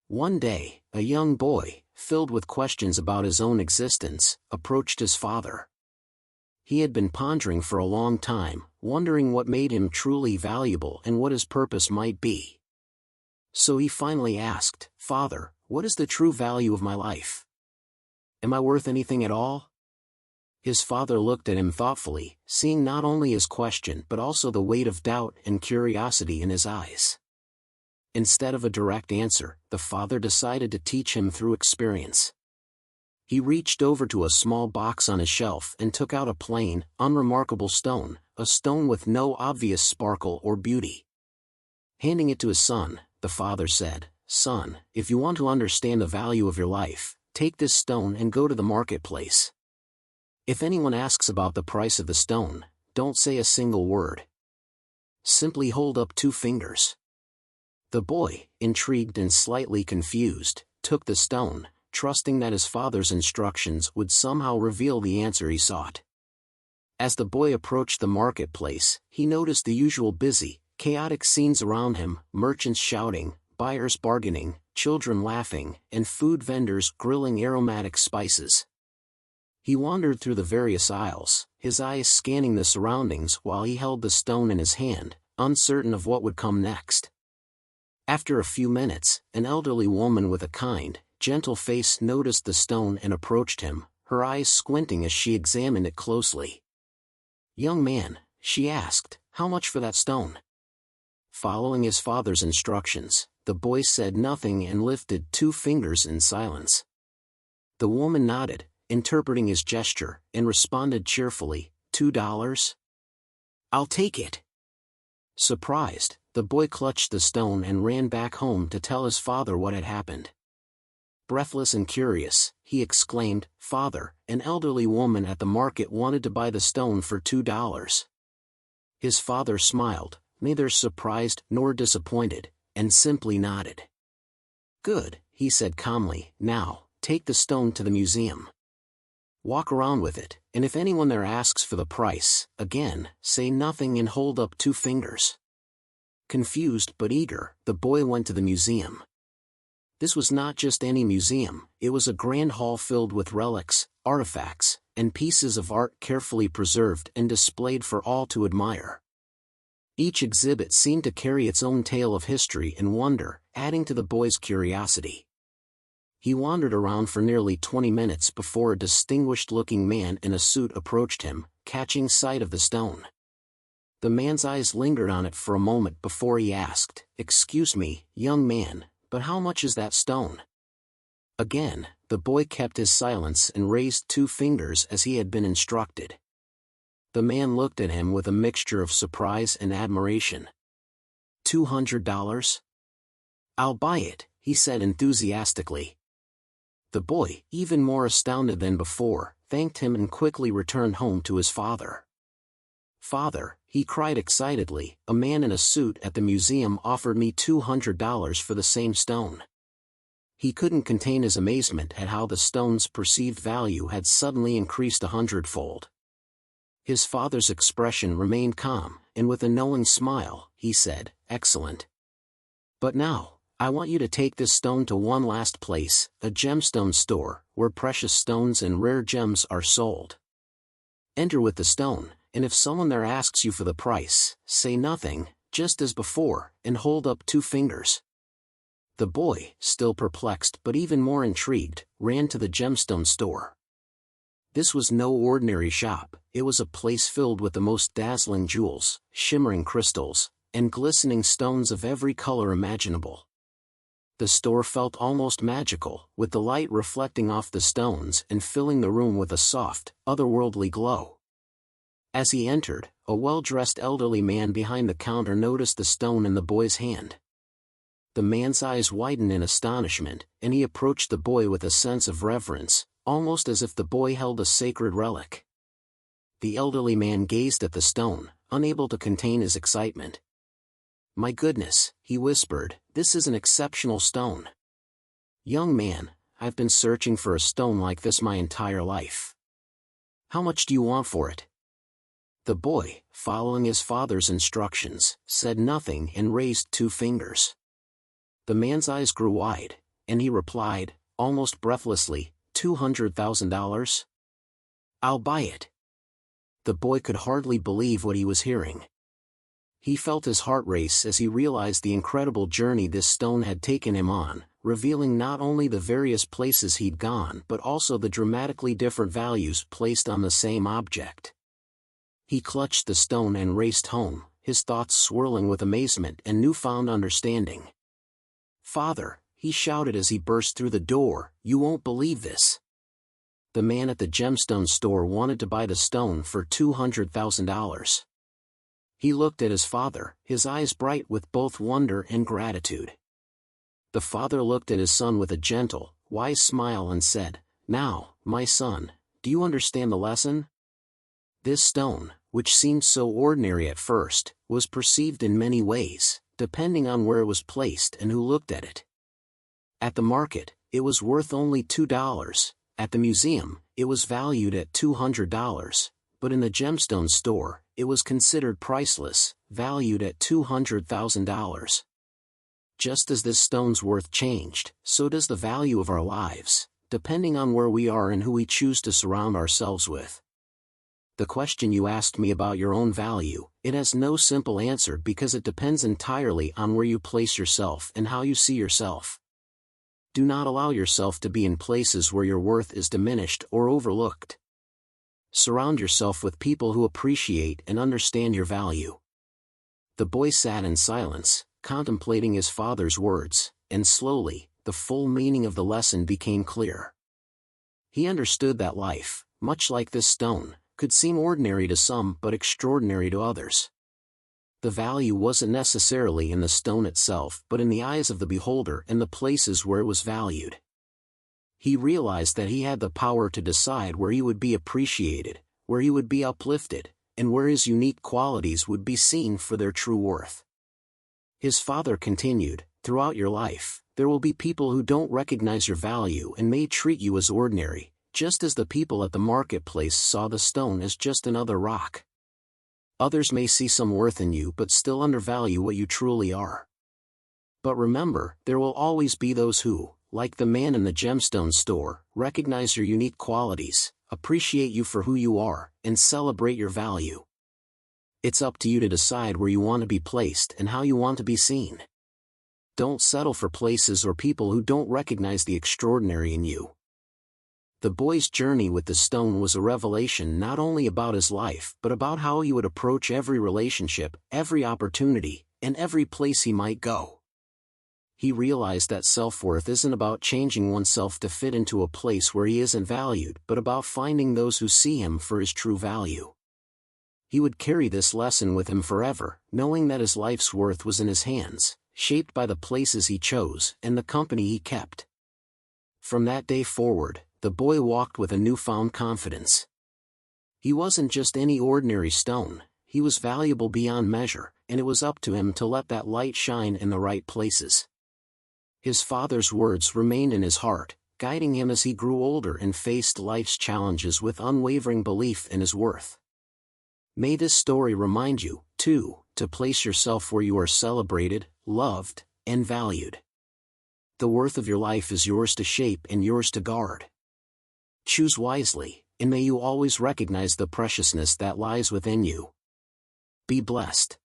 One day, a young boy, filled with questions about his own existence, approached his father. He had been pondering for a long time, wondering what made him truly valuable and what his purpose might be. So he finally asked, "Father, what is the true value of my life? Am I worth anything at all?" His father looked at him thoughtfully, seeing not only his question but also the weight of doubt and curiosity in his eyes. Instead of a direct answer, the father decided to teach him through experience. He reached over to a small box on his shelf and took out a plain, unremarkable stone, a stone with no obvious sparkle or beauty. Handing it to his son, the father said, "Son, if you want to understand the value of your life, take this stone and go to the marketplace. If anyone asks about the price of the stone, don't say a single word. Simply hold up 2 fingers." The boy, intrigued and slightly confused, took the stone, trusting that his father's instructions would somehow reveal the answer he sought. As the boy approached the marketplace, he noticed the usual busy, chaotic scenes around him: merchants shouting, buyers bargaining, children laughing, and food vendors grilling aromatic spices. He wandered through the various aisles, his eyes scanning the surroundings while he held the stone in his hand, uncertain of what would come next. After a few minutes, an elderly woman with a kind, gentle face noticed the stone and approached him, her eyes squinting as she examined it closely. "Young man," she asked, "how much for that stone?" Following his father's instructions, the boy said nothing and lifted 2 fingers in silence. The woman nodded, interpreting his gesture, and responded cheerfully, $2? I'll take it." Surprised, the boy clutched the stone and ran back home to tell his father what had happened. Breathless and curious, he exclaimed, "Father, an elderly woman at the market wanted to buy the stone for $2. His father smiled, neither surprised nor disappointed, and simply nodded. "Good," he said calmly, "now, take the stone to the museum. Walk around with it, and if anyone there asks for the price, again, say nothing and hold up 2 fingers." Confused but eager, the boy went to the museum. This was not just any museum, it was a grand hall filled with relics, artifacts, and pieces of art carefully preserved and displayed for all to admire. Each exhibit seemed to carry its own tale of history and wonder, adding to the boy's curiosity. He wandered around for nearly 20 minutes before a distinguished-looking man in a suit approached him, catching sight of the stone. The man's eyes lingered on it for a moment before he asked, "Excuse me, young man, but how much is that stone?" Again, the boy kept his silence and raised 2 fingers as he had been instructed. The man looked at him with a mixture of surprise and admiration. $200? I'll buy it, he said enthusiastically. The boy, even more astounded than before, thanked him and quickly returned home to his father. "Father," he cried excitedly, "a man in a suit at the museum offered me $200 for the same stone." He couldn't contain his amazement at how the stone's perceived value had suddenly increased 100-fold. His father's expression remained calm, and with a knowing smile, he said, "Excellent. But now, I want you to take this stone to one last place, a gemstone store, where precious stones and rare gems are sold. Enter with the stone, and if someone there asks you for the price, say nothing, just as before, and hold up 2 fingers." The boy, still perplexed but even more intrigued, ran to the gemstone store. This was no ordinary shop, it was a place filled with the most dazzling jewels, shimmering crystals, and glistening stones of every color imaginable. The store felt almost magical, with the light reflecting off the stones and filling the room with a soft, otherworldly glow. As he entered, a well-dressed elderly man behind the counter noticed the stone in the boy's hand. The man's eyes widened in astonishment, and he approached the boy with a sense of reverence, almost as if the boy held a sacred relic. The elderly man gazed at the stone, unable to contain his excitement. "My goodness," he whispered, "this is an exceptional stone. Young man, I've been searching for a stone like this my entire life. How much do you want for it?" The boy, following his father's instructions, said nothing and raised 2 fingers. The man's eyes grew wide, and he replied, almost breathlessly, $200,000? I'll buy it. The boy could hardly believe what he was hearing. He felt his heart race as he realized the incredible journey this stone had taken him on, revealing not only the various places he'd gone but also the dramatically different values placed on the same object. He clutched the stone and raced home, his thoughts swirling with amazement and newfound understanding. "Father," he shouted as he burst through the door, "you won't believe this. The man at the gemstone store wanted to buy the stone for $200,000. He looked at his father, his eyes bright with both wonder and gratitude. The father looked at his son with a gentle, wise smile and said, "Now, my son, do you understand the lesson?" This stone, which seemed so ordinary at first, was perceived in many ways, depending on where it was placed and who looked at it. At the market, it was worth only $2, at the museum, it was valued at $200, but in the gemstone store, it was considered priceless, valued at $200,000. Just as this stone's worth changed, so does the value of our lives, depending on where we are and who we choose to surround ourselves with. The question you asked me about your own value, it has no simple answer because it depends entirely on where you place yourself and how you see yourself. Do not allow yourself to be in places where your worth is diminished or overlooked. Surround yourself with people who appreciate and understand your value. The boy sat in silence, contemplating his father's words, and slowly, the full meaning of the lesson became clear. He understood that life, much like this stone, could seem ordinary to some but extraordinary to others. The value wasn't necessarily in the stone itself but in the eyes of the beholder and the places where it was valued. He realized that he had the power to decide where he would be appreciated, where he would be uplifted, and where his unique qualities would be seen for their true worth. His father continued, "Throughout your life, there will be people who don't recognize your value and may treat you as ordinary, just as the people at the marketplace saw the stone as just another rock. Others may see some worth in you but still undervalue what you truly are. But remember, there will always be those who, like the man in the gemstone store, recognize your unique qualities, appreciate you for who you are, and celebrate your value. It's up to you to decide where you want to be placed and how you want to be seen. Don't settle for places or people who don't recognize the extraordinary in you." The boy's journey with the stone was a revelation not only about his life but about how he would approach every relationship, every opportunity, and every place he might go. He realized that self-worth isn't about changing oneself to fit into a place where he isn't valued but about finding those who see him for his true value. He would carry this lesson with him forever, knowing that his life's worth was in his hands, shaped by the places he chose and the company he kept. From that day forward, the boy walked with a newfound confidence. He wasn't just any ordinary stone, he was valuable beyond measure, and it was up to him to let that light shine in the right places. His father's words remained in his heart, guiding him as he grew older and faced life's challenges with unwavering belief in his worth. May this story remind you, too, to place yourself where you are celebrated, loved, and valued. The worth of your life is yours to shape and yours to guard. Choose wisely, and may you always recognize the preciousness that lies within you. Be blessed.